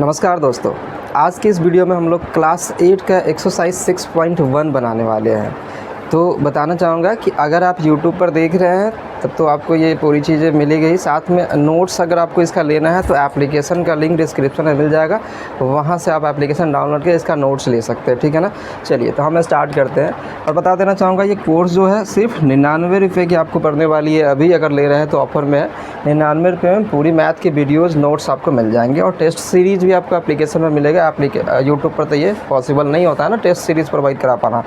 नमस्कार दोस्तों, आज की इस वीडियो में हम लोग क्लास 8 का एक्सरसाइज 6.1 बनाने वाले हैं। तो बताना चाहूँगा कि अगर आप YouTube पर देख रहे हैं तब तो आपको ये पूरी चीज़ें मिलेगी। साथ में नोट्स अगर आपको इसका लेना है तो एप्लीकेशन का लिंक डिस्क्रिप्शन में मिल जाएगा, वहाँ से आप एप्लीकेशन डाउनलोड करके इसका नोट्स ले सकते हैं, ठीक है ना। चलिए तो हम स्टार्ट करते हैं। और बता देना चाहूँगा ये कोर्स जो है सिर्फ 99 रुपये की आपको पड़ने वाली है। अभी अगर ले रहे हैं तो ऑफ़र में है। 99 रुपये में पूरी मैथ के वीडियोज़ नोट्स आपको मिल जाएंगे और टेस्ट सीरीज़ भी आपको एप्लीकेशन में मिलेगा। यूट्यूब पर तो ये पॉसिबल नहीं होता है ना टेस्ट सीरीज़ प्रोवाइड करा पाना।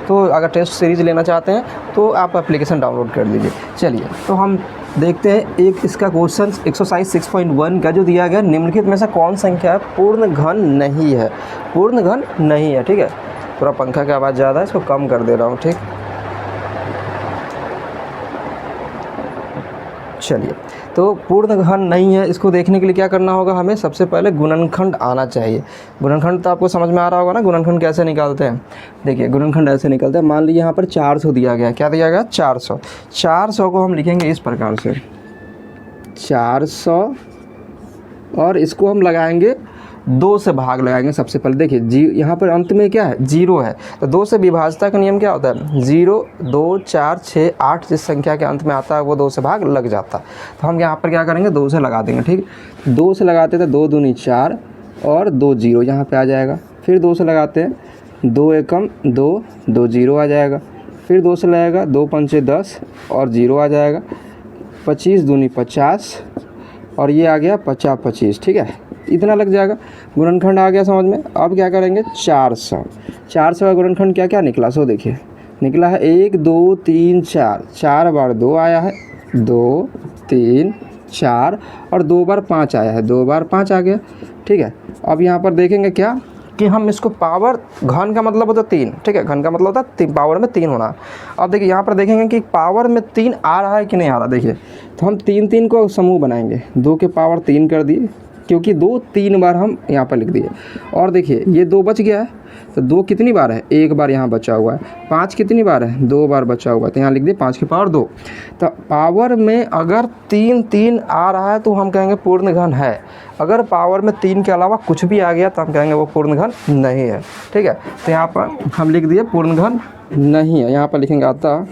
तो अगर टेस्ट सीरीज़ लेना चाहते हैं तो आप एप्लीकेशन डाउनलोड कर लीजिए। चलिए तो हम देखते हैं एक इसका क्वेश्चन एक्सरसाइज 6.1 का जो दिया गया, निम्नलिखित में से कौन संख्या है पूर्ण घन नहीं है। पूर्ण घन नहीं है, ठीक है। थोड़ा पंखा की आवाज़ ज़्यादा है, इसको कम कर दे रहा हूँ, ठीक। चलिए तो पूर्ण घन नहीं है, इसको देखने के लिए क्या करना होगा, हमें सबसे पहले गुणनखंड आना चाहिए। गुणनखंड तो आपको समझ में आ रहा होगा ना, गुणनखंड कैसे निकालते हैं। देखिए गुणनखंड ऐसे निकलते हैं। मान लीजिए यहाँ पर 400 दिया गया। क्या दिया गया? 400। 400 को हम लिखेंगे इस प्रकार से 400 और इसको हम लगाएंगे 2 से भाग लगाएंगे। सबसे पहले देखिए यहाँ पर अंत में क्या है, 0 है, तो 2 से विभाजता का नियम क्या होता है, 0, 2, 4, 6, 8 जिस संख्या के अंत में आता है वो 2 से भाग लग जाता है। तो हम यहाँ पर क्या करेंगे, 2 से लगा देंगे, ठीक। 2 से लगाते थे 2 दूनी 4 और 2 0 यहाँ पे आ जाएगा। फिर 2 से लगाते हैं 2 एकम 2, 2 0 आ जाएगा। फिर 2 से लगाएगा 2 पंचे 10 और 0 आ जाएगा। 25 दूनी 50 और ये आ गया 50 25, ठीक है। इतना लग जाएगा। गुणनखंड आ गया समझ में। अब क्या करेंगे, 400 का गुणनखंड क्या क्या निकला, सो देखिए निकला है 1 2 3 4, 4 बार 2 आया है, 2 3 4 और 2 बार 5 आया है, 2 बार 5 आ गया, ठीक है। अब यहाँ पर देखेंगे क्या कि हम इसको पावर, घन का मतलब होता है 3, ठीक है। घन का मतलब होता है पावर में 3 होना। अब देखिए यहाँ पर देखेंगे कि पावर में 3 आ रहा है कि नहीं आ रहा। देखिए तो हम 3 3 को समूह बनाएंगे, 2 के पावर 3 कर दिए, क्योंकि 2 3 बार हम यहाँ पर लिख दिए। और देखिए ये 2 बच गया है, तो 2 कितनी बार है, 1 बार यहाँ बचा हुआ है। 5 कितनी बार है, 2 बार बचा हुआ है, तो यहाँ लिख दिए 5 की पावर 2। तो पावर में अगर 3 3 आ रहा है तो हम कहेंगे पूर्ण घन है। अगर पावर में 3 के अलावा कुछ भी आ गया तो हम कहेंगे वो पूर्ण घन नहीं है, ठीक है। तो यहाँ पर हम लिख दिए पूर्ण घन नहीं है। यहाँ पर लिखेंगे आता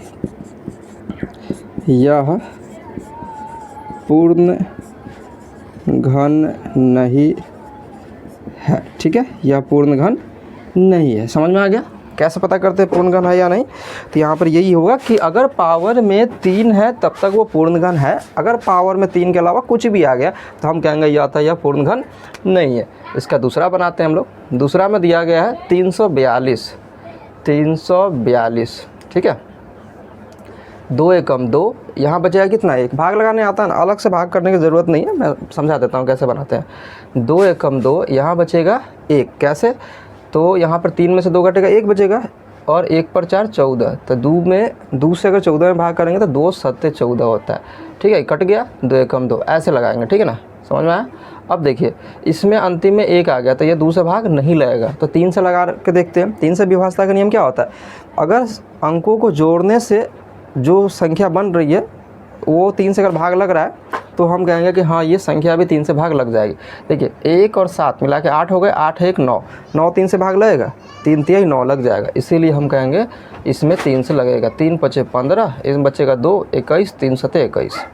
यह पूर्ण घन नहीं है, ठीक है। यह पूर्ण घन नहीं है। समझ में आ गया कैसे पता करते हैं पूर्ण घन है या नहीं। तो यहाँ पर यही होगा कि अगर पावर में 3 है तब तक वो पूर्ण घन है। अगर पावर में 3 के अलावा कुछ भी आ गया तो हम कहेंगे यह था यह पूर्ण घन नहीं है। इसका दूसरा बनाते हैं हम लोग। दूसरा में दिया गया है 342, ठीक है। 2 एकम 2, यहाँ बचेगा कितना, 1। भाग लगाने आता है ना, अलग से भाग करने की ज़रूरत नहीं है, मैं समझा देता हूँ कैसे बनाते हैं। 2 एकम 2, यहाँ बचेगा 1। कैसे, तो यहाँ पर 3 में से 2 घटेगा, 1 बचेगा और 1 पर 4 14। तो 2 से अगर 14 में भाग करेंगे तो 2 7 14 होता है, ठीक है। कट गया, 2 एकम 2 ऐसे लगाएंगे, ठीक है ना। समझ में आया। अब देखिए इसमें अंतिम में 1 आ गया तो ये 2 से भाग नहीं लगेगा, तो 3 से लगा के देखते हैं। 3 से विभाजता का नियम क्या होता है, अगर अंकों को जोड़ने से जो संख्या बन रही है वो 3 से अगर भाग लग रहा है तो हम कहेंगे कि हाँ ये संख्या भी 3 से भाग लग जाएगी। देखिए 1 और 7 मिला के 8 हो गए, 8 1 9, 9 3 से भाग लगेगा, 3 3 9 लग जाएगा। इसीलिए हम कहेंगे इसमें 3 से लगेगा। 3 5 15, इसमें बचेगा 2 21, 3 7 21।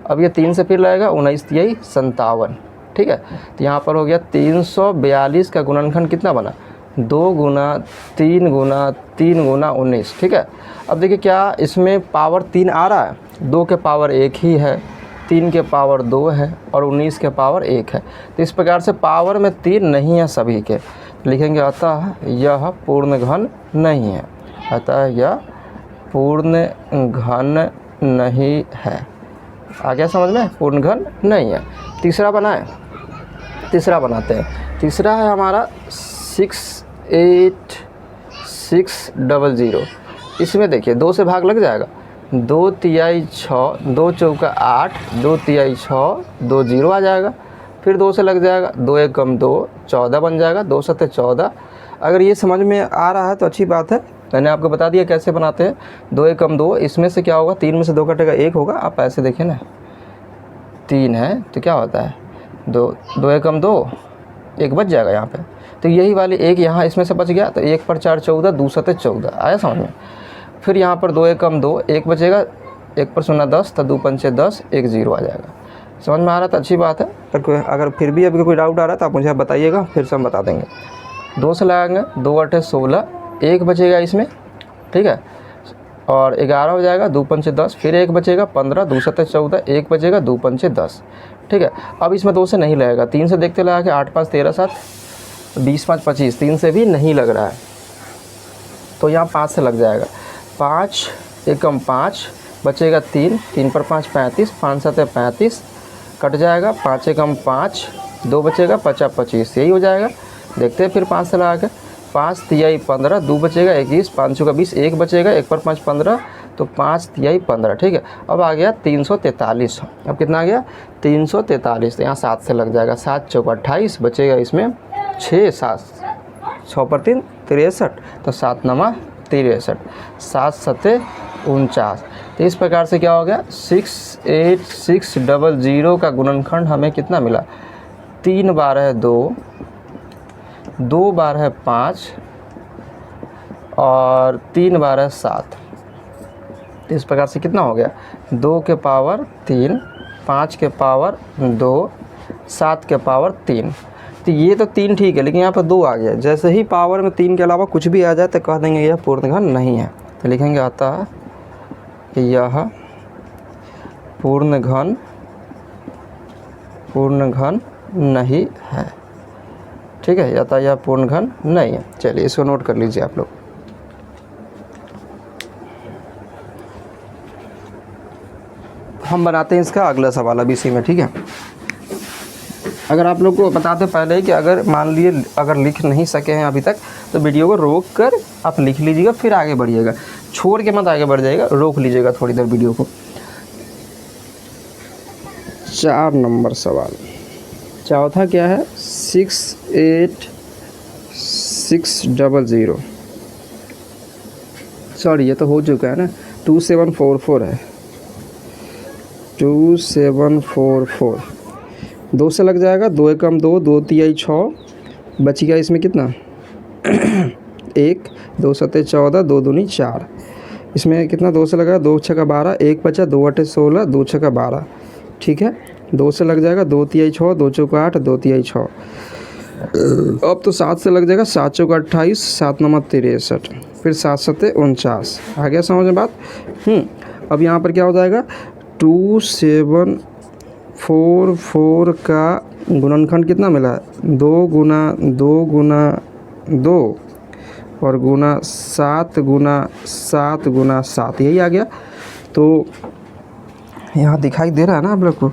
अब ये 3 से फिर लगेगा 19 3 57, ठीक है। तो यहाँ पर हो गया 342 का गुणनखंड कितना बना, 2 गुना 3 गुना 3 गुना 19, ठीक है। अब देखिए क्या इसमें पावर 3 आ रहा है, 2 के पावर 1 ही है, 3 के पावर 2 है और 19 के पावर 1 है। तो इस प्रकार से पावर में 3 नहीं है सभी के। लिखेंगे अतः यह पूर्ण घन नहीं है, अतः यह पूर्ण घन नहीं है। आ गया समझ में, पूर्ण घन नहीं है। तीसरा तीसरा बनाते हैं। तीसरा है हमारा 68600। इसमें देखिए 2 से भाग लग जाएगा, 2 तिहाई 6, 2 चौका 8, 2 तिहाई 6, 2 0 आ जाएगा। फिर 2 से लग जाएगा, 2 एकम 2 14 बन जाएगा, 2 7 14। अगर ये समझ में आ रहा है तो अच्छी बात है, मैंने आपको बता दिया कैसे बनाते हैं। 2 एकम 2, इसमें से क्या होगा, 3 में से 2 कटेगा 1 होगा। आप ऐसे देखिए ना, 3 है तो क्या होता है, 2 एकम 2 एक बच जाएगा यहाँ पे। तो यही वाली एक यहाँ इसमें से बच गया, तो 1 पर 4 14, 2 सते 14 आया समझ में। फिर यहाँ पर 2 एकम 2, 1 बचेगा, 1 पर 0 10, तो 2 पंचे 10, 1 0 आ जाएगा। समझ में आ रहा था, अच्छी बात है। अगर फिर भी अभी कोई डाउट आ रहा है तो आप मुझे बताइएगा, फिर से हम बता देंगे। 2 से लगाएंगे, 2 8 16, 1 बचेगा इसमें, ठीक है, और 11 हो जाएगा, 2 पंचे 10, फिर 1 बचेगा 15, 2 सते 14, 1 बचेगा, 2 पंचे 10, ठीक है। अब इसमें 2 से नहीं लगेगा, 3 से देखते लगा के 8 5 13 7, 20 5 25, 3 से भी नहीं लग रहा है, तो यहाँ 5 से लग जाएगा। 5 एकम 5 बचेगा 3, 3 पर 5 35, 5 7 35, कट जाएगा, 5 एकम 5, 2 बचेगा, 50 25, यही हो जाएगा। देखते हैं फिर 5 से लगा के, 5 तिहाई 15, 2 बचेगा 21, 5 चौका 20, 1 बचेगा, 1 पर 5 15, तो 5 तिहाई 15, ठीक है। अब आ गया 343, अब कितना आ गया 343, तो यहाँ 7 से लग जाएगा, 7 चौका 28, बचेगा इसमें 6 7, 6 पर 3 63, तो 7 नमा 63, 7 सते 49। तो इस प्रकार से क्या हो गया 68600 का गुणनखंड हमें कितना मिला, 3 बार है 2, 2 बार है 5 और 3 बार है 7। तो इस प्रकार से कितना हो गया 2 के पावर 3, 5 के पावर 2, 7 के पावर 3। तो ये तो 3 ठीक है, लेकिन यहाँ पर 2 आ गया। जैसे ही पावर में 3 के अलावा कुछ भी आ जाए तो कह देंगे यह पूर्णघन नहीं है। तो लिखेंगे अतः यह पूर्णघन नहीं है, ठीक है, अतः यह पूर्णघन नहीं है। चलिए इसको नोट कर लीजिए आप लोग। हम बनाते हैं इसका अगला सवाल अभी इसी में, ठीक है। अगर आप लोग को बताते पहले ही कि अगर मान लिए अगर लिख नहीं सके हैं अभी तक, तो वीडियो को रोक कर आप लिख लीजिएगा, फिर आगे बढ़िएगा, छोड़ के मत आगे बढ़ जाइएगा, रोक लीजिएगा थोड़ी देर वीडियो को। 4 नंबर सवाल, चौथा क्या है 68600, सॉरी ये तो हो चुका है ना, 2744 है, 2744, 2 से लग जाएगा, 2 एकम 2, 2 तिहाई 6, बच गया इसमें कितना 1, 2 सते 14, 2 दूनी 4, इसमें कितना 2 से लगा, 2 छक्का 12, 1 बचा, 2 अठे 16, 2 छक्का 12, ठीक है। 2 से लग जाएगा, 2 तिहाई 6, 2 चौका 8, 2 तिहाई 6। अब तो 7 से लग जाएगा, 7 चौका 28, 7 नंबर 63, फिर 7 सते 49, आ गया समझ में बात। अब यहाँ पर क्या हो जाएगा 2744 का गुणनखंड कितना मिला है 2 गुना 2 गुना 2 और गुना 7 गुना 7 गुना 7, यही आ गया। तो यहाँ दिखाई दे रहा है ना आप लोग को,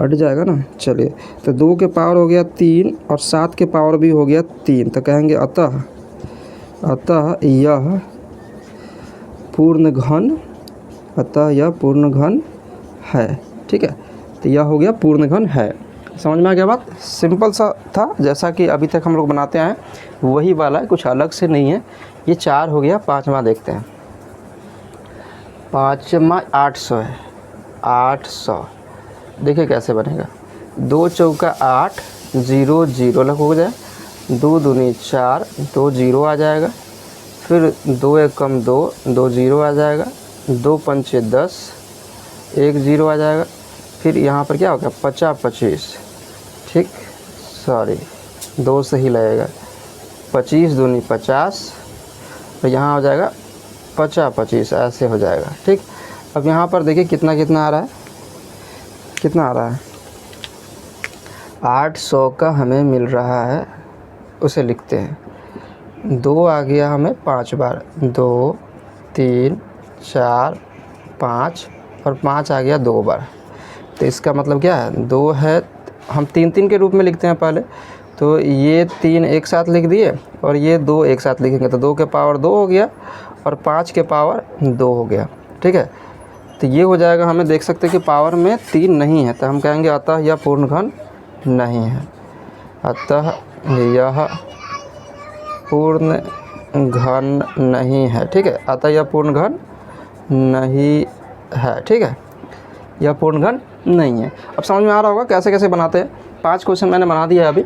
हट जाएगा ना। चलिए तो 2 के पावर हो गया 3 और 7 के पावर भी हो गया 3, तो कहेंगे अतः यह पूर्ण घन है, ठीक है। तो यह हो गया पूर्ण घन है। समझ में आ गया बात, सिंपल सा था, जैसा कि अभी तक हम लोग बनाते हैं वही वाला है, कुछ अलग से नहीं है। ये 4 हो गया, 5वां देखते हैं। 5वां 800 है, 800 देखिए कैसे बनेगा, 2 चौका 8, 0 0 लग हो जाए, 2 दूनी 4, 2 0 आ जाएगा, फिर 2 एकम 2, 2 0 आ जाएगा, 2 पंचे 10, 1 0 आ जाएगा, फिर यहाँ पर क्या हो गया 50 25, ठीक, सॉरी 2 से ही लगेगा, 25 दूनी 50, तो यहाँ हो जाएगा 50 25, ऐसे हो जाएगा, ठीक। अब यहाँ पर देखिए कितना आ रहा है, कितना आ रहा है 800 का हमें मिल रहा है, उसे लिखते हैं। 2 आ गया हमें 5 बार, 2 3 4 5 और 5 आ गया 2 बार। तो इसका मतलब क्या है 2 है, हम 3 3 के रूप में लिखते हैं पहले, तो ये 3 एक साथ लिख दिए और ये 2 एक साथ लिखेंगे, तो 2 के पावर 2 हो गया और 5 के पावर 2 हो गया, ठीक है। तो ये हो जाएगा, हमें देख सकते हैं कि पावर में 3 नहीं है, तो हम कहेंगे अतः यह पूर्ण घन नहीं है, अतः यह पूर्ण घन नहीं है, ठीक है। अतः यह पूर्ण घन नहीं है, ठीक है, यह पूर्ण घन नहीं है। अब समझ में आ रहा होगा कैसे कैसे बनाते हैं। 5 क्वेश्चन मैंने बना दिया है अभी,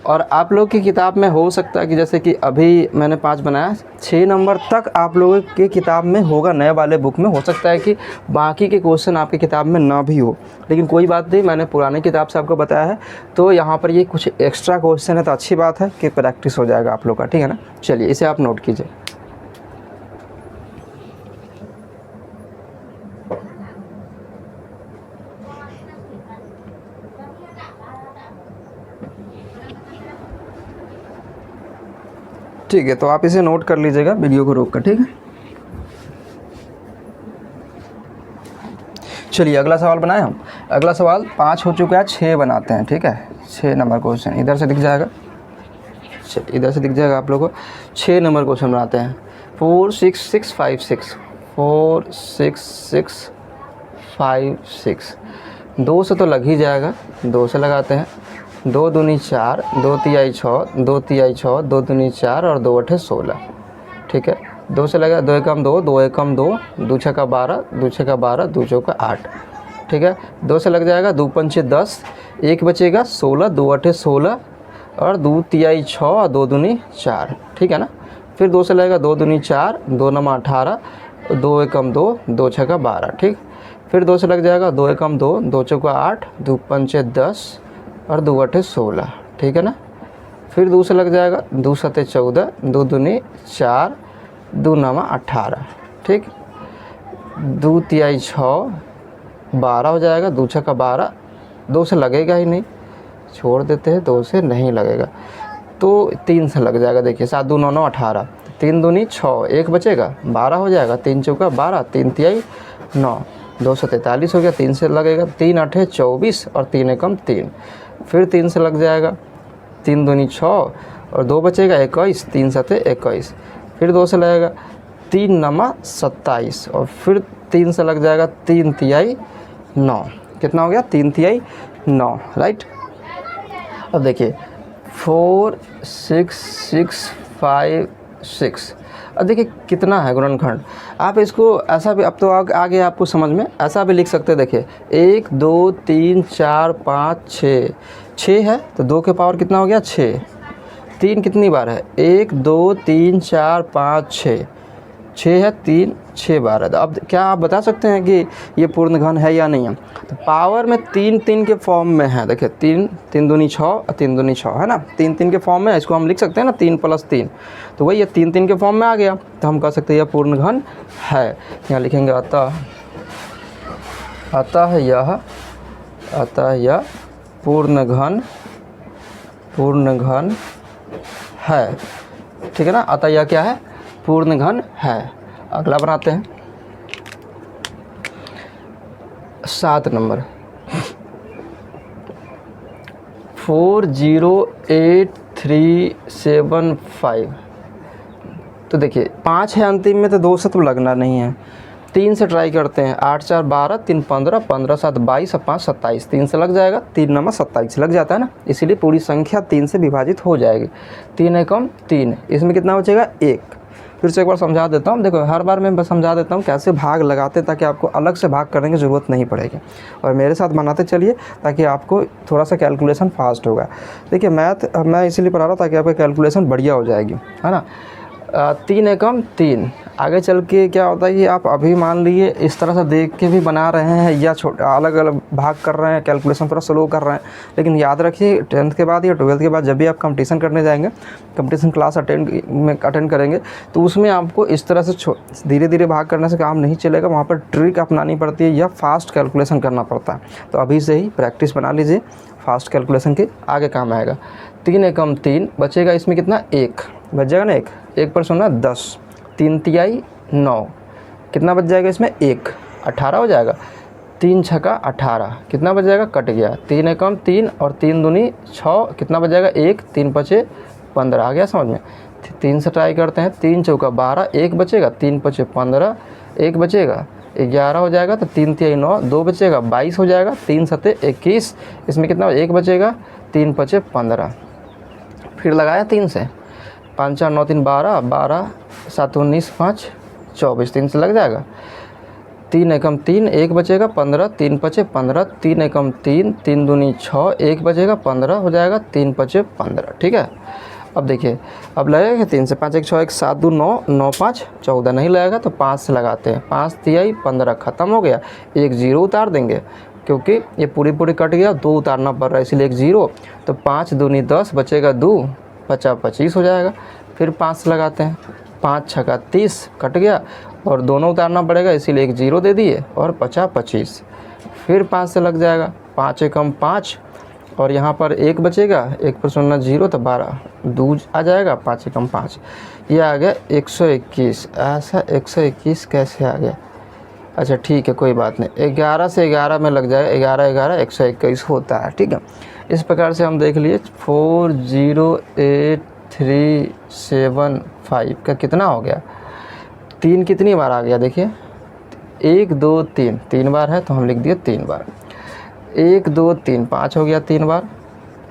और आप लोग की किताब में हो सकता है कि जैसे कि अभी मैंने 5 बनाया, 6 नंबर तक आप लोगों की किताब में होगा, नए वाले बुक में हो सकता है कि बाकी के क्वेश्चन आपकी किताब में ना भी हो, लेकिन कोई बात नहीं, मैंने पुरानी किताब से आपको बताया है तो यहाँ पर ये कुछ एक्स्ट्रा क्वेश्चन है तो अच्छी बात है कि प्रैक्टिस हो जाएगा आप लोग का, ठीक है ना। चलिए इसे आप नोट कीजिए। ठीक है, तो आप इसे नोट कर लीजिएगा वीडियो को रोक कर, ठीक है। चलिए अगला सवाल बनाए हम। अगला सवाल 5 हो चुका है, 6 बनाते हैं, ठीक है। 6 नंबर क्वेश्चन इधर से दिख जाएगा, इधर से दिख जाएगा आप लोगों को। 6 नंबर क्वेश्चन बनाते हैं। 4 6 6 5 6, 4 6 6 5 6, 2 से तो लग ही जाएगा, 2 से लगाते हैं। 2 दूनी 4, 2 तिहाई 6, 2 तिहाई 6, 2 दूनी 4 और 2 अठे 16, ठीक है। 2 से लगा, 2 एकम 2, 2 एकम 2, 2 छक्का 12, 2 छक्का 12, 2 चौका 8, ठीक है। 2 से लग जाएगा, 2 पंचे 10, 1 बचेगा 16, 2 अठे 16 और 2 तिहाई 6 और 2 दूनी 4, ठीक है ना। फिर 2 से लगेगा, 2 दूनी 4, 2 नमा 18, 2 एकम 2, 2 छक्का 12, ठीक। फिर 2 से लग जाएगा, 2 एकम 2, 2 चौका 8, 2 पंचे 10 और 2 अठे 16, ठीक है ना। फिर 2 से लग जाएगा, 2 सते 14, 2 दूनी 4, 2 नमा 18, ठीक। 2 तिहाई 6 12 हो जाएगा, 2 छक्का 12, 2 से लगेगा ही नहीं, छोड़ देते हैं, 2 से नहीं लगेगा तो 3 से लग जाएगा। देखिए 7 2 9 9 18, 3 दूनी 6, 1 बचेगा 12 हो जाएगा, 3 चौका 12, 3 तिहाई 9, 2 से 43 हो गया, 3 से लगेगा, 3 अठे 24 और 3 एकम 3। फिर 3 से लग जाएगा, 3 दूनी 6 और 2 बचेगा 21, 3 सते 21। फिर 2 से लगेगा, 3 नमा 27 और फिर 3 से लग जाएगा, 3 तिहाई 9, कितना हो गया 3 तिहाई 9, राइट। अब देखिए 4 6 6 5 6, अब देखिए कितना है गुणनखंड। आप इसको ऐसा भी, अब तो आगे आपको समझ में ऐसा भी लिख सकते हैं। देखिए 1 2 3 4 5 6, 6 है तो 2 के पावर कितना हो गया 6। 3 कितनी बार है, 1 2 3 4 5 6, 6 है, 3 6 बार है। तो अब क्या आप बता सकते हैं कि ये पूर्ण घन है या नहीं है। तो पावर में 3 3 के फॉर्म में है। देखिए 3 3 दूनी 6 और 3 दूनी 6 है ना, 3 3 के फॉर्म में है। इसको हम लिख सकते हैं ना 3 + 3, तो वही ये 3 3 के फॉर्म में आ गया, तो हम कह सकते हैं यह पूर्ण घन है। यहाँ लिखेंगे अतः यह पूर्ण घन है, ठीक है ना। अतः यह क्या है, पूर्ण घन है। अगला बनाते हैं 7 नंबर 4 0 8 3 7 5। तो देखिए 5 है अंतिम में तो 2 से तो लगना नहीं है, 3 से ट्राई करते हैं। 8 4 12, 3 15, 15 7 22 और 5 27, 3 से लग जाएगा, 3 नमा 27 लग जाता है ना, इसीलिए पूरी संख्या 3 से विभाजित हो जाएगी। 3 एकम 3, इसमें कितना बचेगा 1। फिर से एक बार समझा देता हूँ। देखो हर बार मैं बस समझा देता हूँ कैसे भाग लगाते हैं, ताकि आपको अलग से भाग करने की ज़रूरत नहीं पड़ेगी, और मेरे साथ बनाते चलिए ताकि आपको थोड़ा सा कैलकुलेशन फास्ट होगा। देखिए मैथ मैं इसीलिए पढ़ा रहा हूँ ताकि आपका कैलकुलेशन बढ़िया हो जाएगी, है ना। 3 एकम 3, आगे चल के क्या होता है कि आप अभी मान लीजिए इस तरह से देख के भी बना रहे हैं या अलग अलग भाग कर रहे हैं, कैलकुलेशन थोड़ा स्लो कर रहे हैं, लेकिन याद रखिए 10th के बाद या 12th के बाद जब भी आप कंपटीशन करने जाएंगे, कंपटीशन क्लास अटेंड करेंगे, तो उसमें आपको इस तरह से धीरे धीरे भाग करने से काम नहीं चलेगा। वहाँ पर ट्रिक अपनानी पड़ती है या फास्ट कैलकुलेशन करना पड़ता है। तो अभी से ही प्रैक्टिस बना लीजिए, फास्ट कैलकुलेशन के आगे काम आएगा। 3 एकम 3 बचेगा, इसमें कितना 1 बच जाएगा ना, 1 पर सुना 10, 3 तिहाई 9, कितना बच जाएगा इसमें 1, 18 हो जाएगा। 3 छक्का 18, कितना बच जाएगा, कट गया। 3 एकम 3 और 3 दूनी 6, कितना बच जाएगा 1, 3 पचे 15, आ गया समझ में। 3 से ट्राई करते हैं, 3 चौका 12, 1 बचेगा, 3 पचे 15, 1 बचेगा 11 हो जाएगा, तो 3 तिहाई 9, 2 बचेगा 22 हो जाएगा, 3 सते 21, इसमें कितना 1 बचेगा, 3 पचे 15। फिर लगाया 3 से, 5 4 9 3 12, 12 7 19 5 24, 3 से लग जाएगा। 3 एकम 3, 1 बचेगा 15, 3 पचे 15, 3 एकम 3, 3 दूनी 6, 1 बचेगा 15 हो जाएगा, 3 पचे 15। ठीक है, अब देखिए अब लगेगा 3 से 5 1 6 1 7 2 9 9 5 14 नहीं लगेगा तो 5 से लगाते हैं। 5 तिहाई 15 ख़त्म हो गया, एक ज़ीरो उतार देंगे क्योंकि ये पूरी कट गया, 2 उतारना पड़ रहा है इसलिए एक ज़ीरो। तो 5 दूनी 10 बचेगा 2, 50 25 हो जाएगा। फिर 5 से लगाते हैं, 5 छक्का 30 कट गया और दोनों उतारना पड़ेगा इसीलिए एक ज़ीरो दे दिए और 50 25। फिर 5 से लग जाएगा, 5 एकम 5 और यहाँ पर 1 बचेगा, 1 पर 0 0 तो 12 2 आ जाएगा, 5 एकम 5 ये आ गया 121। ऐसा 121 कैसे आ गया? अच्छा ठीक है कोई बात नहीं, 11 से 11 में लग जाए, 11 11 121 होता है। ठीक है, इस प्रकार से हम देख लिए 408,375 का कितना हो गया, 3 कितनी बार आ गया देखिए, 1 2 3 3 बार है तो हम लिख दिए 3 बार। 1 2 3 5 हो गया 3 बार,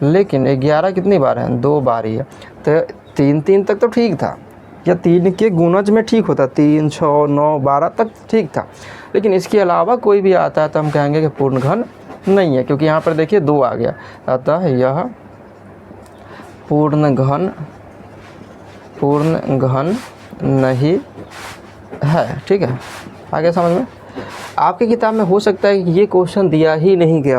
लेकिन 11 कितनी बार है, 2 बार ही है। तो 3 3 तक तो ठीक था, या 3 के गुणज में ठीक होता, 3 6 9 12 तक ठीक था, लेकिन इसके अलावा कोई भी आता है तो हम कहेंगे कि पूर्ण घन नहीं है, क्योंकि यहाँ पर देखिए 2 आ गया, अतः यह पूर्ण घन नहीं है। ठीक है, आगे समझ में। आपकी किताब में हो सकता है कि ये क्वेश्चन दिया ही नहीं गया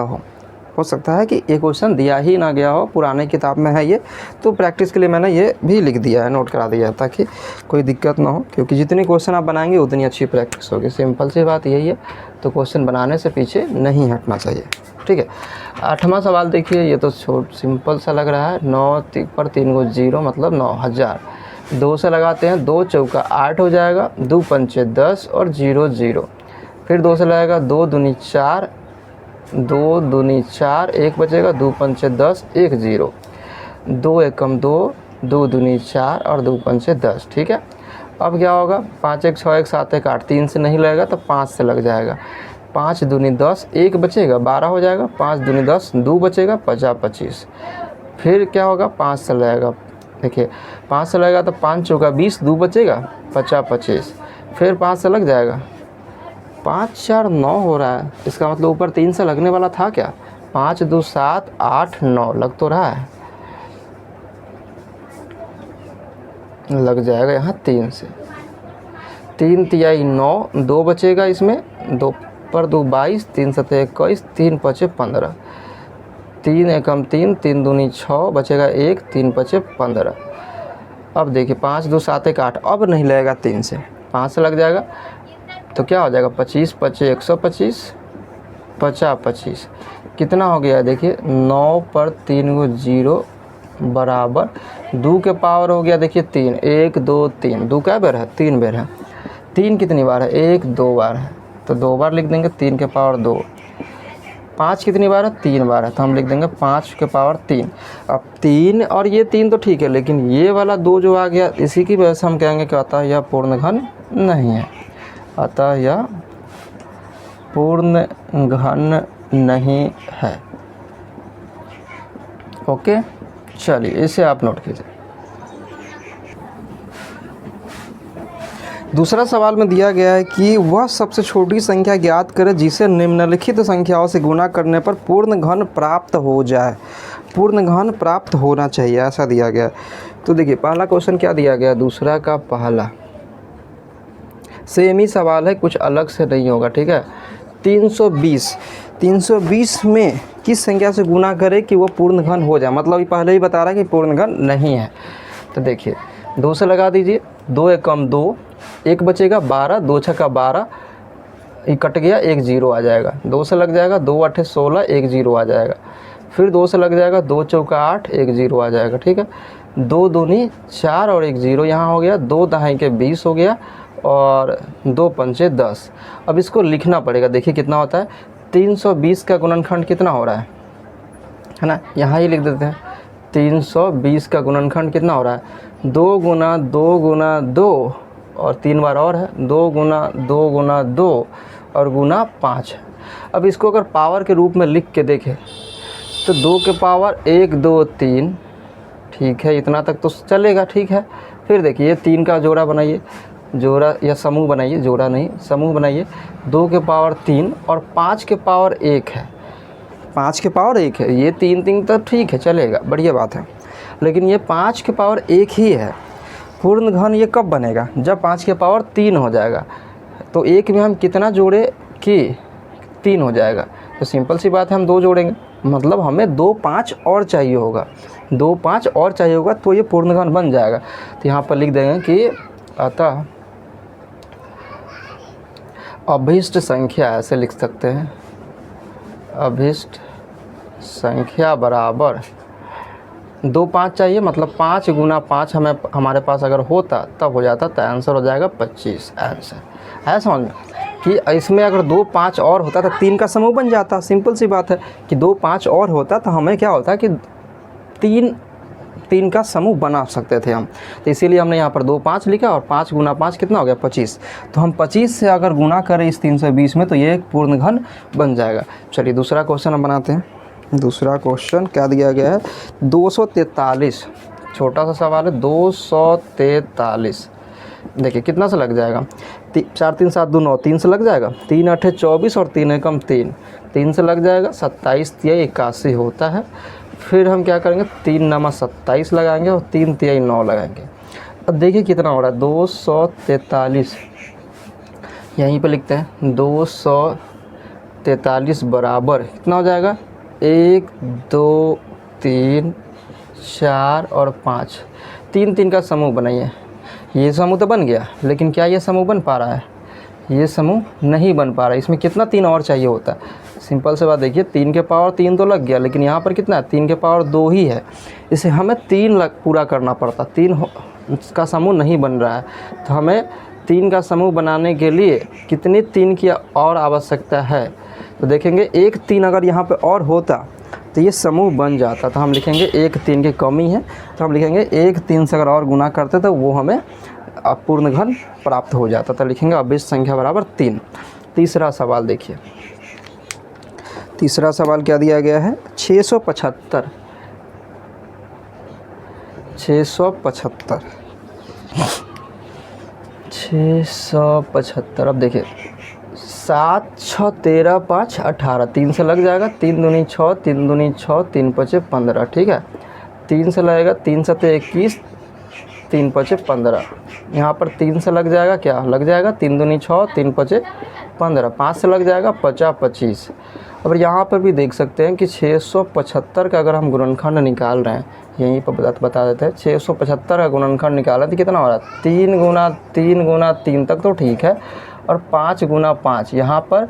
हो सकता है कि ये क्वेश्चन दिया ही ना गया हो, पुराने किताब में है ये, तो प्रैक्टिस के लिए मैंने ये भी लिख दिया है, नोट करा दिया है ताकि कोई दिक्कत ना हो, क्योंकि जितने क्वेश्चन आप बनाएंगे उतनी अच्छी प्रैक्टिस होगी। सिंपल सी बात यही है, तो क्वेश्चन बनाने से पीछे नहीं हटना चाहिए। ठीक है, 8वां सवाल देखिए, ये तो सिंपल सा लग रहा है, 9 पर 3 को 0 मतलब 9000। 2 से लगाते हैं, 2 चौका 8 हो जाएगा, 2 पंचे 10 और 0 0। फिर 2 से लगाएगा, 2 दूनी 4, 2 दूनी 4, 1 बचेगा, 2 पंचे 10 1 0, 2 एकम 2, 2 दूनी 4 और 2 पंचे 10। ठीक है, अब क्या होगा, 5 1 6 1 7 1 8, 3 से नहीं लगेगा तो 5 से लग जाएगा, 5 दूनी 10, 1 बचेगा 12 हो जाएगा, 5 दूनी 10, 2 बचेगा 50 25। फिर क्या होगा, 5 से लगेगा, देखिए 5 से लगेगा तो 5 चौका 20, 2 बचेगा 50 25। फिर 5 से लग जाएगा, 5 4 9 हो रहा है, इसका मतलब ऊपर 3 से लगने वाला था क्या, 5 2 7 8 9 लग तो रहा है, लग जाएगा यहाँ 3 से, 3 तिहाई 9, 2 बचेगा इसमें, 2 पर 2 22, 3 सते 21, 3 पचे 15, 3 एकम 3, 3 दूनी 6 बचेगा 1, 3 पचे 15। अब देखिए 5 2 7 1 8, अब नहीं लगेगा 3 से, 5 से लग जाएगा तो क्या हो जाएगा, 25 पचे 125, 50 25 कितना हो गया देखिए, 9 पर 3 को 0 बराबर 2 के पावर हो गया देखिए 3, 1 2 3, 2 क्या बेर है, 3 बेर है, 3 कितनी बार है, 1 2 बार है तो 2 बार लिख देंगे, 3 के पावर 2। 5 कितनी बार है, 3 बार है तो हम लिख देंगे 5 के पावर 3। अब 3 और ये 3 तो ठीक है, लेकिन ये वाला 2 जो आ गया, इसी की वजह से हम कहेंगे कि अतः यह पूर्ण घन नहीं है, अतः यह पूर्ण घन नहीं है। ओके, चलिए इसे आप नोट कीजिए। दूसरा सवाल में दिया गया है कि वह सबसे छोटी संख्या ज्ञात करें जिसे निम्नलिखित संख्याओं से गुणा करने पर पूर्ण घन प्राप्त हो जाए, पूर्ण घन प्राप्त होना चाहिए, ऐसा दिया गया। तो देखिए पहला क्वेश्चन क्या दिया गया, दूसरा का पहला सेम ही सवाल है, कुछ अलग से नहीं होगा। ठीक है, 320 में किस संख्या से गुणा करें कि वो पूर्ण घन हो जाए, मतलब ये पहले ही बता रहा है कि पूर्ण घन नहीं है। तो देखिए 2 से लगा दीजिए, 2 एकम 2, 1 बचेगा 12, 2 छक्का 12, ये कट गया, 1 0 आ जाएगा, 2 से लग जाएगा, 2 8 16, 1 0 आ जाएगा। फिर 2 से लग जाएगा, 2 चौका 8, 1 0 आ जाएगा। ठीक है, 2 दूनी 4 और 1 0 यहाँ हो गया, 2 दहाई के 20 हो गया और 2 पंचे 10। अब इसको लिखना पड़ेगा, देखिए कितना होता है, 320 का गुणनखंड कितना हो रहा है ना, यहाँ ही लिख देते हैं। 320 का गुणनखंड कितना हो रहा है, 2 गुना 2 गुना 2 और 3 बार और है, 2 गुना 2 गुना 2 और गुना 5 है। अब इसको अगर पावर के रूप में लिख के देखें तो 2 के पावर 1 2 3, ठीक है, इतना तक तो चलेगा। ठीक है, फिर देखिए 3 का जोड़ा बनाइए, जोड़ा या समूह बनाइए, जोड़ा नहीं समूह बनाइए। 2 के पावर 3 और 5 के पावर 1 है, 5 के पावर 1 है। ये 3 3 तो ठीक है, चलेगा, बढ़िया बात है। लेकिन ये 5 के पावर 1 ही है। पूर्ण घन ये कब बनेगा? जब 5 के पावर 3 हो जाएगा। तो 1 में हम कितना जोड़े कि 3 हो जाएगा। तो सिंपल सी बात है, हम 2 जोड़ेंगे, मतलब हमें 2 5 और चाहिए होगा, 2 5 और चाहिए होगा, तो ये पूर्ण घन बन जाएगा। तो यहाँ पर लिख देंगे कि अतः अभीष्ट संख्या, ऐसे लिख सकते हैं, अभीष्ट संख्या बराबर 2 5 चाहिए, मतलब 5 गुना 5 हमें हमारे पास अगर होता तब हो जाता, तो आंसर हो जाएगा 25। आंसर है समझ में कि इसमें अगर 2 5 और होता तो 3 का समूह बन जाता। सिंपल सी बात है कि 2 5 और होता तो हमें क्या होता कि 3 का समूह बना सकते थे हम। तो इसीलिए हमने यहाँ पर 2 5 लिखा, और 5 गुना 5 कितना हो गया? 25। तो हम 25 से अगर गुना करें इस 320 में, तो ये एक पूर्ण घन बन जाएगा। चलिए दूसरा क्वेश्चन हम बनाते हैं। दूसरा क्वेश्चन क्या दिया गया है? 243, छोटा सा सवाल है। 243 देखिए कितना से लग जाएगा? 4 3 7 2 9, 3 से लग जाएगा। 3 8 24 और 3 एकम 3, 3 से लग जाएगा। 27 तिहाई 81 होता है। फिर हम क्या करेंगे? 3 नमा 27 लगाएंगे और 3 तिहाई 9 लगाएंगे। अब देखिए कितना हो रहा है? 243 यहीं पे लिखते हैं। 243 बराबर कितना हो जाएगा? 1 2 3 4 और 5, 3 3 का समूह बनाइए। ये समूह तो बन गया, लेकिन क्या ये समूह बन पा रहा है? ये समूह नहीं बन पा रहा है। इसमें कितना 3 और चाहिए होता है? सिंपल से बात देखिए, 3 के पावर 3 तो लग गया, लेकिन यहाँ पर कितना है? 3 के पावर 2 ही है। इसे हमें 3 पूरा करना पड़ता, 3 का समूह नहीं बन रहा है। तो हमें 3 का समूह बनाने के लिए कितनी 3 की और आवश्यकता है? तो देखेंगे 1 3 अगर यहाँ पे और होता तो ये समूह बन जाता। तो हम लिखेंगे 1 3 की कमी है, तो हम लिखेंगे 1 3 से अगर और गुना करते तो वो हमें पूर्ण घन प्राप्त हो जाता। तो लिखेंगे अभीष्ट संख्या बराबर 3। तीसरा सवाल देखिए, तीसरा सवाल क्या दिया गया है? 675 675 675। अब देखिए 7 6 13 5 18, 3 से लग जाएगा। 3 दूनी 6, 3 दूनी 6, 3 5 15, ठीक है। 3 से लगेगा, 3 7 21, 3 5 15। यहाँ पर 3 से लग जाएगा, क्या लग जाएगा? 3 दूनी 6, 3 5 15, 5 से लग जाएगा 50 25। अब यहाँ पर भी देख सकते हैं कि 675 का अगर हम गुणनखंड निकाल रहे हैं, यहीं पर बता देते हैं। 675 का गुणनखंड निकाला तो कितना हो रहा है? 3 गुना 3 गुना 3 तक तो ठीक है, और 5 गुना 5 यहाँ पर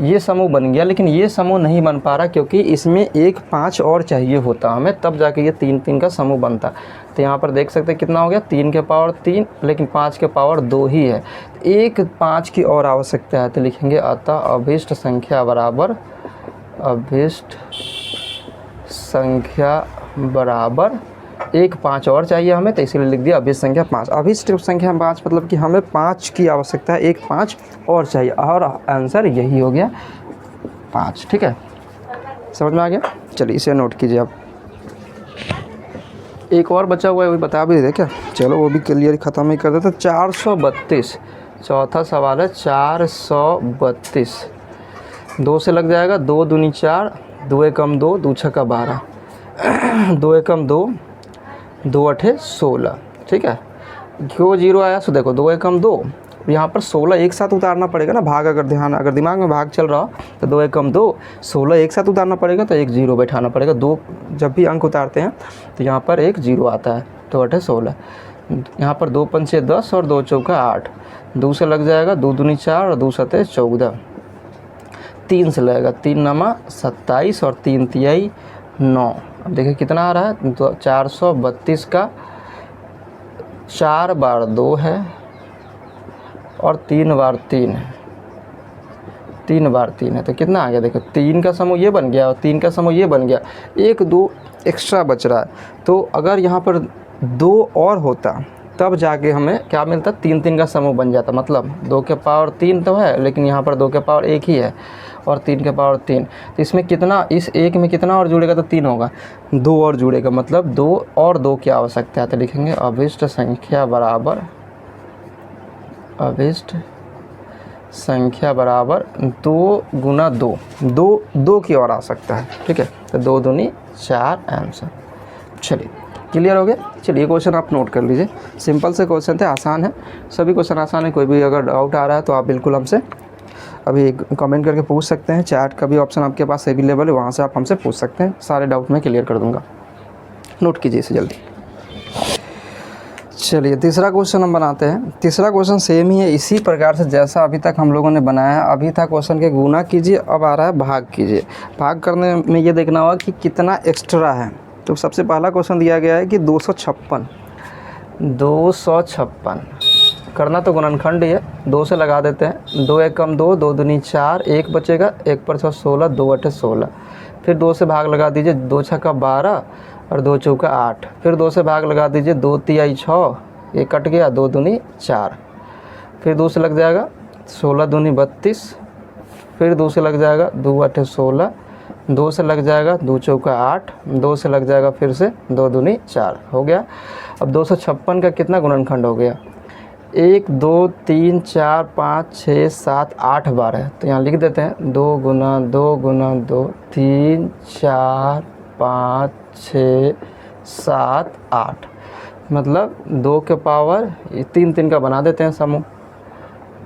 ये समूह बन गया। लेकिन ये समूह नहीं बन पा रहा, क्योंकि इसमें 1 5 और चाहिए होता हमें, तब जाके ये 3 3 का समूह बनता। तो यहाँ पर देख सकते हैं कितना हो गया? 3 के पावर 3, लेकिन 5 के पावर 2 ही है। 1 5 की और आवश्यकता है। तो लिखेंगे अतः अभीष्ट संख्या बराबर, अभीष्ट संख्या बराबर 1 5 और चाहिए हमें, तो इसीलिए लिख दिया अभीष्ट संख्या 5। अभीष्ट संख्या 5 मतलब कि हमें 5 की आवश्यकता है, 1 5 और चाहिए, और आंसर यही हो गया 5। ठीक है, समझ में आ गया? चलिए इसे नोट कीजिए आप। एक और बचा हुआ है, वही बता भी दे क्या? चलो वो भी क्लियर ख़त्म ही कर देते। 432 चौथा सवाल है। 432 2 से लग जाएगा। 2 दूनी 4, 2 एकम 2, 2 छक्का 12, 2 एकम 2, 2 अठे 16, ठीक है। क्यों 0 आया? सो देखो 2 एकम 2, यहाँ पर 16 एक साथ उतारना पड़ेगा ना, भाग अगर दिमाग में भाग चल रहा हो तो 2 एकम 2, 16 एक साथ उतारना पड़ेगा, तो एक 0 बैठाना पड़ेगा। 2 जब भी अंक उतारते हैं तो यहाँ पर एक 0 आता है, 2 अठे 16। यहाँ पर 2 पंचे 10 और 2 चौका 8, 2 से लग जाएगा। 2 दूनी 4 और 2 सते 14, 3 से लगेगा। 3 नमा 27 और 3 तिहाई 9। अब देखिए कितना आ रहा है? तो 432 का 4 बार 2 है और 3 बार 3 है, 3 बार 3 है, तो कितना आ गया? देखो 3 का समूह ये बन गया और 3 का समूह ये बन गया। 1 2 एक्स्ट्रा बच रहा है। तो अगर यहाँ पर 2 और होता तब जाके हमें क्या मिलता? 3 3 का समूह बन जाता। मतलब 2 के पावर 3 तो है, लेकिन यहाँ पर 2 के पावर 1 ही है, और 3 के पावर 3। तो इसमें कितना, इस 1 में कितना और जुड़ेगा? तो 3 होगा, 2 और जुड़ेगा, मतलब 2 और 2 की आवश्यकता है। तो लिखेंगे अभीष्ट संख्या बराबर अभिष्ट संख्या बराबर 2 गुना 2, 2 की ओर आ सकता है, ठीक है। तो 2 दूनी 4 आंसर। चलिए क्लियर हो गया। चलिए क्वेश्चन आप नोट कर लीजिए, सिंपल से क्वेश्चन थे, आसान है, सभी क्वेश्चन आसान है। कोई भी अगर डाउट आ रहा है तो आप बिल्कुल हमसे अभी कमेंट करके पूछ सकते हैं। चैट का भी ऑप्शन आपके पास अवेलेबल है, वहाँ से आप हमसे पूछ सकते हैं, सारे डाउट मैं क्लियर कर दूँगा। नोट कीजिए इसे जल्दी। चलिए तीसरा क्वेश्चन हम बनाते हैं। तीसरा क्वेश्चन सेम ही है, इसी प्रकार से जैसा अभी तक हम लोगों ने बनाया। अभी था क्वेश्चन के गुना कीजिए, अब आ रहा है भाग कीजिए। भाग करने में ये देखना होगा कि कितना एक्स्ट्रा है। तो सबसे पहला क्वेश्चन दिया गया है कि 256 करना तो गुणनखंड ही है, 2 से लगा देते हैं। 2 एक कम 2, 2 दूनी 4, 1 बचेगा, 1 पर 6 16, 2 अठे 16। फिर 2 से भाग लगा दीजिए, 2 छक्का 12 और 2 चौका 8। फिर 2 से भाग लगा दीजिए, 2 तिहाई 6, ये कट गया, 2 दूनी 4। फिर 2 से लग जाएगा 16 दूनी 32। फिर 2 से लग जाएगा 2 अठे 16, 2 से लग जाएगा 2 चौका 8, 2 से लग जाएगा फिर से 2 दूनी 4, हो गया। अब 256 का कितना गुणनखंड हो गया? 1 2 3 4 5 6 7 8 बार है, तो यहाँ लिख देते हैं 2 गुना 2 गुना 2 3 4 5 6 7 8, मतलब 2 के पावर 3 3 का बना देते हैं समूह।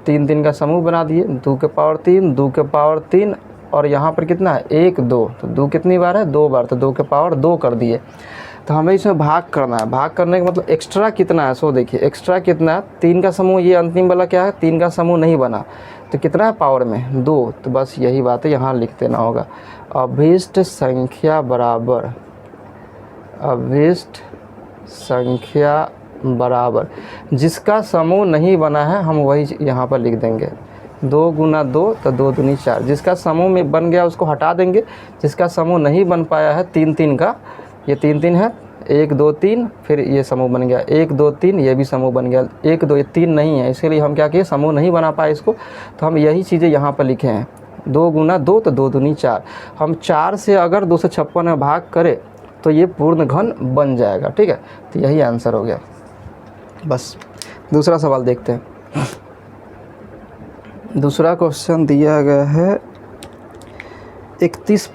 3 3 का समूह बना दिए, 2 के पावर 3, 2 के पावर 3, और यहाँ पर कितना है 1 2, तो 2 कितनी बार है 2 बार, तो 2 के पावर 2 कर दिए। तो हमें इसमें भाग करना है। भाग करने का मतलब एक्स्ट्रा कितना है, सो देखिए एक्स्ट्रा कितना है। 3 का समूह, ये अंतिम वाला क्या है, 3 का समूह नहीं बना, तो कितना है पावर में 2। तो बस यही बात है, यहाँ लिख देना होगा। अभिष्ट संख्या बराबर, अभिष्ट संख्या बराबर जिसका समूह नहीं बना है, हम वही यहाँ पर लिख देंगे। 2 गुना 2 तो 2 दूनी 4, जिसका समूह में बन गया उसको हटा देंगे। जिसका समूह नहीं बन पाया है 3 3 का, ये 3 3 है, 1 2 3, फिर ये समूह बन गया 1 2 3, ये भी समूह बन गया 1 2, ये 3 नहीं है, इसके लिए हम क्या किए, समूह नहीं बना पाए इसको, तो हम यही चीज़ें यहाँ पर लिखे हैं। 2 गुना 2 तो 2 दूनी 4। हम 4 से अगर 256 में भाग करें तो ये पूर्ण घन बन जाएगा, ठीक है। तो यही आंसर हो गया। बस दूसरा सवाल देखते हैं। दूसरा क्वेश्चन दिया गया है 31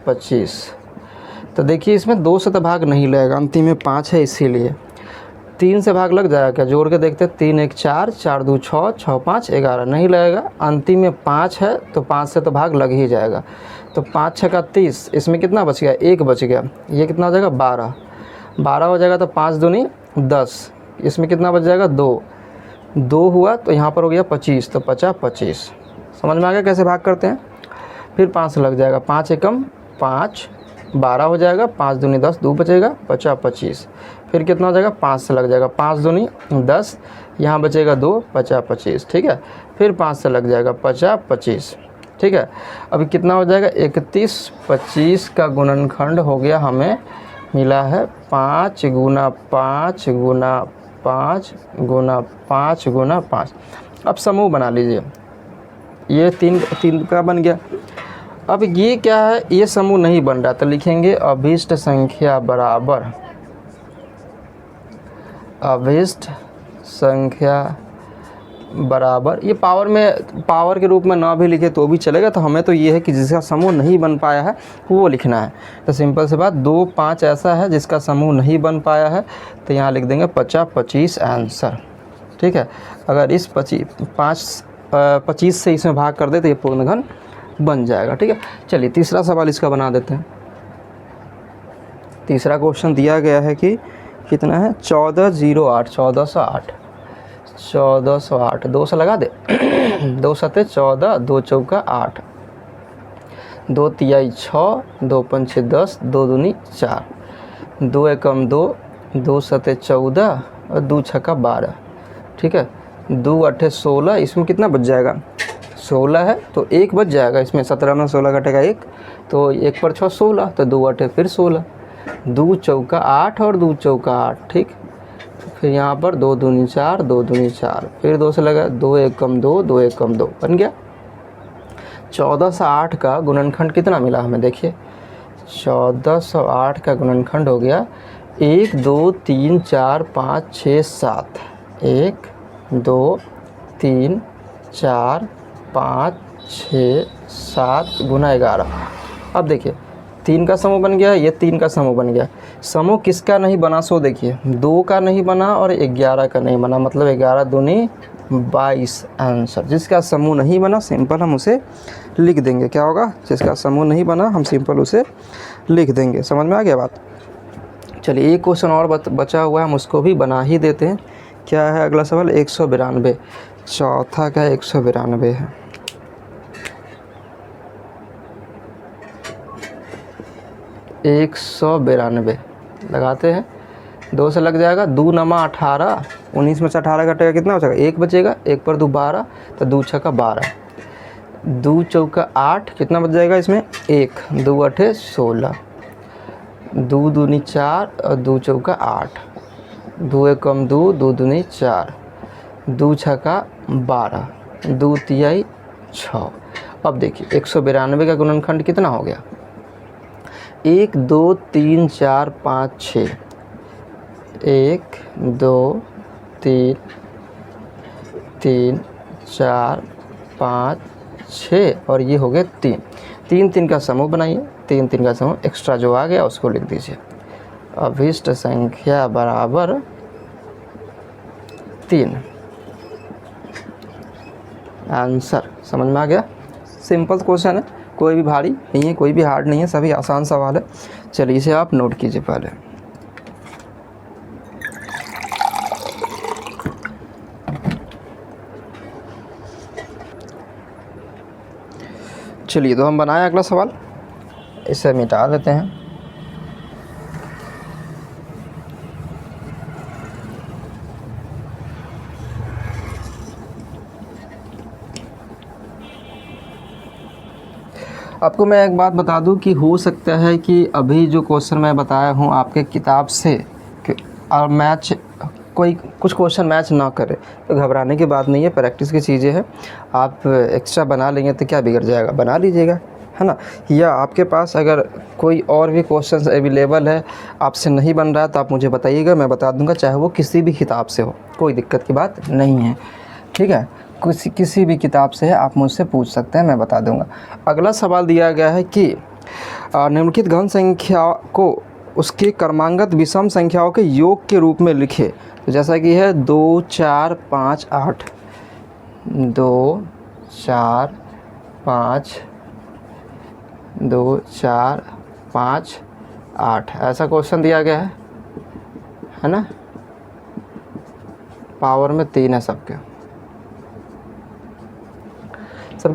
25। तो देखिए इसमें 2 से तो भाग नहीं लगेगा, अंतिम में 5 है इसीलिए। 3 से भाग लग जाएगा क्या, जोड़ के देखते हैं। 3 1 4, 4 2 6, 6 5 11, नहीं लगेगा। अंतिम में 5 है तो 5 से तो भाग लग ही जाएगा। तो 5 6 का 30, इसमें कितना बच गया, 1 बच गया, ये कितना हो जाएगा 12 हो जाएगा। तो 5 दूनी 10, इसमें कितना बच जाएगा 2 हुआ, तो यहाँ पर हो गया 25, तो 50 25। समझ में आ गया कैसे भाग करते हैं। फिर 5 से लग जाएगा, 5 एकम 5, 12 हो जाएगा, 5 दूनी 10, 2 बचेगा, 50 25। फिर कितना हो जाएगा, 5 से लग जाएगा, 5 दूनी 10, यहाँ बचेगा 2, 50 25, ठीक है। फिर 5 से लग जाएगा, 50 25, ठीक है। अभी कितना हो जाएगा, 31 25 का गुणनखंड हो गया, हमें मिला है 5 गुना 5 गुना 5 गुना 5 गुना 5। अब समूह बना लीजिए, ये 3 का बन गया। अब ये क्या है, ये समूह नहीं बन रहा, तो लिखेंगे अभिष्ट संख्या बराबर, अभिष्ट संख्या बराबर, ये पावर के रूप में ना भी लिखे तो भी चलेगा। तो हमें तो ये है कि जिसका समूह नहीं बन पाया है वो लिखना है। तो सिंपल सी बात, 2 5 ऐसा है जिसका समूह नहीं बन पाया है, तो यहाँ लिख देंगे 50 25 आंसर, ठीक है। अगर इस 25 से इसमें भाग कर दे तो ये पूर्ण घन बन जाएगा, ठीक है। चलिए तीसरा सवाल इसका बना देते हैं। तीसरा क्वेश्चन दिया गया है कि कितना है, 1408 1408, 2 से लगा दे 2 सते 14, 2 चौका 8, 2 तिहाई 6, 2 पंचे 10, 2 दूनी 4, 2 एकम 2, 2 सते 14 और 2 छक्का 12, ठीक है। 2 अठे 16, इसमें कितना बच जाएगा, 16 है तो 1 बच जाएगा इसमें। 17 में 16 घटेगा 1, तो 1 पर 6 16, तो 2 अठे फिर 16, 2 चौका 8 और 2 चौका 8, ठीक। फिर यहाँ पर 2 दूनी 4, 2 दूनी 4, फिर 2 से लगा, 2 एकम 2, 2 एकम 2 बन गया। 1408 का गुणनखंड कितना मिला हमें, देखिए 1408 का गुणनखंड हो गया 1 2 3 4 5 6 7, 1 2 3 4 5 6 7 गुना 11। अब देखिए 3 का समूह बन गया, ये 3 का समूह बन गया। समूह किसका नहीं बना सो देखिए 2 का नहीं बना और 11 का नहीं बना, मतलब 11 दूनी 22 आंसर। जिसका समूह नहीं बना सिंपल हम उसे लिख देंगे। क्या होगा? जिसका समूह नहीं बना हम सिंपल उसे लिख देंगे। समझ में आ गया बात? चलिए एक क्वेश्चन और बचा हुआ है, हम उसको भी बना ही देते हैं। क्या है अगला सवाल? 192। चौथा का 192 है। एक 192 लगाते हैं, 2 से लग जाएगा। 2 नमा 18, 19 में से 18 घटेगा कितना हो जाएगा? 1 बचेगा, 1 पर 2 12, तो 2 छक्का 12, 2 चौका 8, कितना बच जाएगा इसमें? 1, 2 अठे 16, 2 दूनी 4 और 2 चौका 8, 2 एक कम 2, 2 दूनी 4, 2 छक्का 12, 2 तिहाई 6। अब देखिए 192 का गुणनखंड कितना हो गया? 1 2 3 4 5 6, 1 2 3 3 4 5 6 और ये हो गए 3। 3 3 का समूह बनाइए, 3 3 का समूह एक्स्ट्रा जो आ गया उसको लिख दीजिए। अभिष्ट संख्या बराबर 3। आंसर समझ में आ गया? सिंपल क्वेश्चन है, कोई भी भारी नहीं है, कोई भी हार्ड नहीं है, सभी आसान सवाल है। चलिए इसे आप नोट कीजिए पहले। चलिए तो हम बनाए अगला सवाल, इसे मिटा देते हैं। आपको मैं एक बात बता दूं कि हो सकता है कि अभी जो क्वेश्चन मैं बताया हूं आपके किताब से और मैच कोई कुछ क्वेश्चन मैच ना करे, तो घबराने की बात नहीं है, प्रैक्टिस की चीज़ें हैं। आप एक्स्ट्रा बना लेंगे तो क्या बिगड़ जाएगा, बना लीजिएगा, है ना। या आपके पास अगर कोई और भी क्वेश्चन अवेलेबल है, आपसे नहीं बन रहा है, तो आप मुझे बताइएगा, मैं बता दूंगा, चाहे वो किसी भी किताब से हो, कोई दिक्कत की बात नहीं है, ठीक है। किसी भी किताब से है, आप मुझसे पूछ सकते हैं, मैं बता दूंगा। अगला सवाल दिया गया है कि निम्नलिखित घन संख्या को उसके क्रमांगत विषम संख्याओं के योग के रूप में लिखे। तो जैसा कि है 2 4 5 8, 2 4 5, 2 4 5 8, ऐसा क्वेश्चन दिया गया है ना। पावर में 3 है, सबके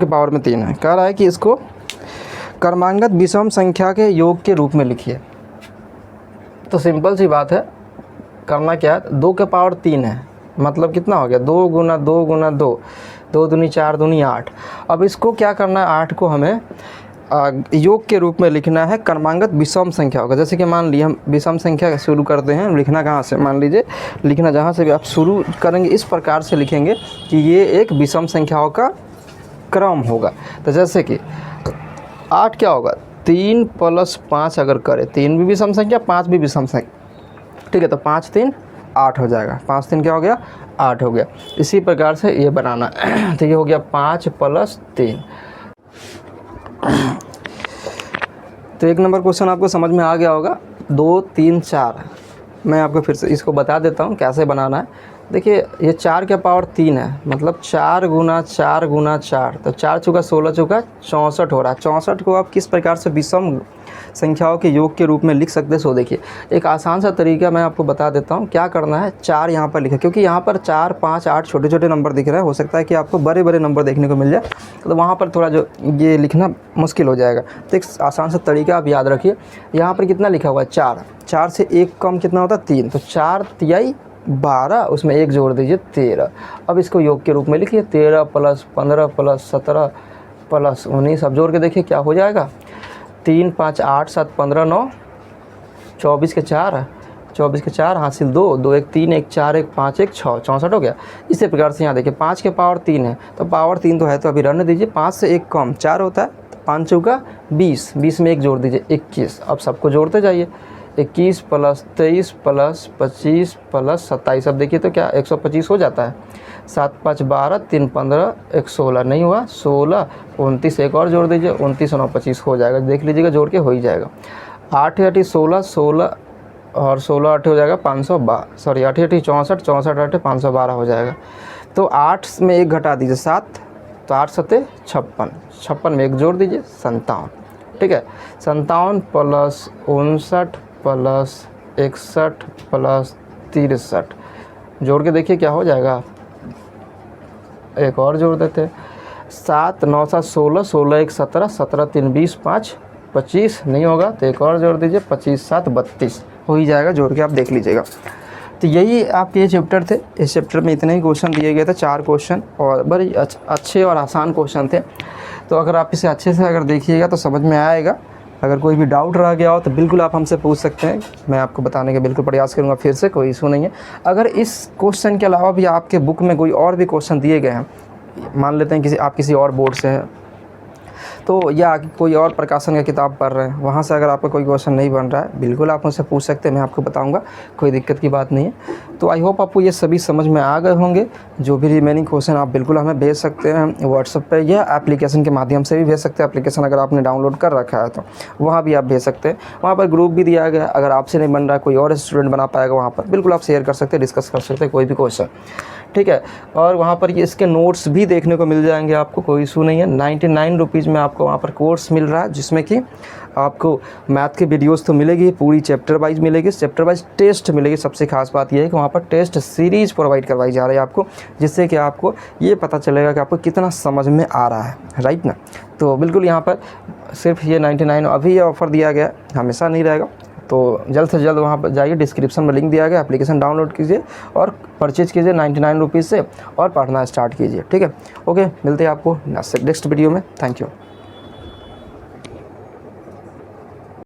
पावर में 3 है। कह रहा है कि इसको क्रमांगत विषम संख्या के योग के रूप में लिखिए। तो सिंपल सी बात है, करना क्या है, 2 के पावर 3 है, मतलब कितना हो गया? 2 गुना 2 गुना 2, 2 दूनी 4 दूनी 8। अब इसको क्या करना है, 8 को हमें योग के रूप में लिखना है क्रमांगत विषम संख्या होगा। जैसे कि मान लीजिए हम विषम संख्या शुरू करते हैं, लिखना कहाँ से, मान लीजिए लिखना जहाँ से भी आप शुरू करेंगे इस प्रकार से लिखेंगे कि ये एक विषम संख्याओं का क्रम होगा। तो जैसे कि 8 क्या होगा, 3 + 5 अगर करें, 3 भी विषम संख्या, 5 भी विषम संख्या, ठीक है। तो 5 3 8 हो जाएगा, 5 3 क्या हो गया, 8 हो गया। इसी प्रकार से ये बनाना तो ये हो गया 5 + 3। तो 1 नंबर क्वेश्चन आपको समझ में आ गया होगा। 2 3 4 मैं आपको फिर से इसको बता देता हूँ कैसे बनाना है। देखिए ये 4 के पावर 3 है, मतलब 4 गुना 4 गुना 4, तो 4 चौका 16 चौका 64 हो रहा है। 64 को आप किस प्रकार से विषम संख्याओं के योग के रूप में लिख सकते हैं, सो देखिए एक आसान सा तरीका मैं आपको बता देता हूँ। क्या करना है, 4 यहाँ पर लिखा, क्योंकि यहाँ पर 4 5 8 छोटे छोटे नंबर दिख रहे हैं, हो सकता है कि आपको बड़े बड़े नंबर देखने को मिल जाए, तो वहाँ पर थोड़ा जो ये लिखना मुश्किल हो जाएगा। तो एक आसान सा तरीका आप याद रखिए। यहाँ पर कितना लिखा हुआ है, 4, 4 से 1 कम कितना होता है, 3, तो 4 तिहाई 12, उसमें 1 जोड़ दीजिए 13। अब इसको योग के रूप में लिखिए, 13 + 15 + 17 + 19, अब जोड़ के देखिए क्या हो जाएगा। 3 5 8 7 15 9, 24 के 4, 24 के 4 हासिल 2, 2 1 3 1 4 1 5 1 6, 64 हो गया। इसी प्रकार से यहाँ देखिए 5 के पावर 3 है, तो पावर 3 तो है, तो अभी रहने दीजिए। 5 से 1 कम 4 होता है, तो 5 चौका 20, 20 में 1 जोड़ दीजिए 21। अब सबको जोड़ते जाइए, 21 प्लस 23 प्लस 25 प्लस 27, अब देखिए तो क्या 125 हो जाता है। 7 5 12, 3 15, 1 16, नहीं हुआ 16, 29 एक और जोड़ दीजिए, 29 9 25 हो जाएगा, देख लीजिएगा जोड़ के हो ही जाएगा। 8 8 16, 16 और 16 8 हो जाएगा 512, सॉरी 8 8 64, 64 8 512 हो जाएगा। तो 8 में 1 घटा दीजिए 7, तो 8 7 56, 56 में 1 जोड़ दीजिए 57, ठीक है। 57 प्लस 59 प्लस 61 प्लस 63, जोड़ के देखिए क्या हो जाएगा, एक और जोड़ देते हैं। 7 9 7 16, 16 1 17, 17 3 20, 5 25, नहीं होगा तो एक और जोड़ दीजिए, 25 7 32 हो ही जाएगा, जोड़ के आप देख लीजिएगा। तो यही आपके ये चैप्टर थे। इस चैप्टर में इतने ही क्वेश्चन दिए गए थे, 4 क्वेश्चन, और बड़े अच्छे और आसान क्वेश्चन थे। तो अगर आप इसे अच्छे से अगर देखिएगा तो समझ में आएगा। अगर कोई भी डाउट रह गया हो तो बिल्कुल आप हमसे पूछ सकते हैं, मैं आपको बताने का बिल्कुल प्रयास करूँगा फिर से, कोई इशू नहीं है। अगर इस क्वेश्चन के अलावा भी आपके बुक में कोई और भी क्वेश्चन दिए गए हैं, मान लेते हैं आप किसी और बोर्ड से हैं तो, या कोई और प्रकाशन का किताब पढ़ रहे हैं, वहाँ से अगर आपका कोई क्वेश्चन नहीं बन रहा है, बिल्कुल आप मुझसे पूछ सकते हैं, मैं आपको बताऊंगा, कोई दिक्कत की बात नहीं है। तो आई होप आपको ये सभी समझ में आ गए होंगे। जो भी रिमेनिंग क्वेश्चन आप बिल्कुल हमें भेज सकते हैं व्हाट्सएप पे, या एप्लीकेशन के माध्यम से भी भेज सकते हैं। एप्लीकेशन अगर आपने डाउनलोड कर रखा है तो वहाँ भी आप भेज सकते हैं। वहाँ पर ग्रुप भी दिया गया है, अगर आपसे नहीं बन रहा है कोई और स्टूडेंट बना पाएगा, वहाँ पर बिल्कुल आप शेयर कर सकते हैं, डिस्कस कर सकते हैं कोई भी क्वेश्चन, ठीक है। और वहाँ पर ये इसके नोट्स भी देखने को मिल जाएंगे आपको, कोई इशू नहीं है। 99 रुपीज़ में आपको वहाँ पर कोर्स मिल रहा है, जिसमें कि आपको मैथ के वीडियोस तो मिलेगी, पूरी चैप्टर वाइज मिलेगी, चैप्टर वाइज टेस्ट मिलेगी। सबसे खास बात यह है कि वहाँ पर टेस्ट सीरीज़ प्रोवाइड करवाई जा रही है आपको, जिससे कि आपको ये पता चलेगा कि आपको कितना समझ में आ रहा है, राइट ना। तो बिल्कुल यहाँ पर सिर्फ ये 99, अभी ये ऑफ़र दिया गया, हमेशा नहीं रहेगा। तो जल्द से जल्द वहाँ पर जाइए, डिस्क्रिप्शन में लिंक दिया गया, एप्लीकेशन डाउनलोड कीजिए और परचेज कीजिए 99 रुपीज़ से, और पढ़ना स्टार्ट कीजिए, ठीक है। ओके, मिलते हैं आपको नेक्स्ट वीडियो में। Thank you.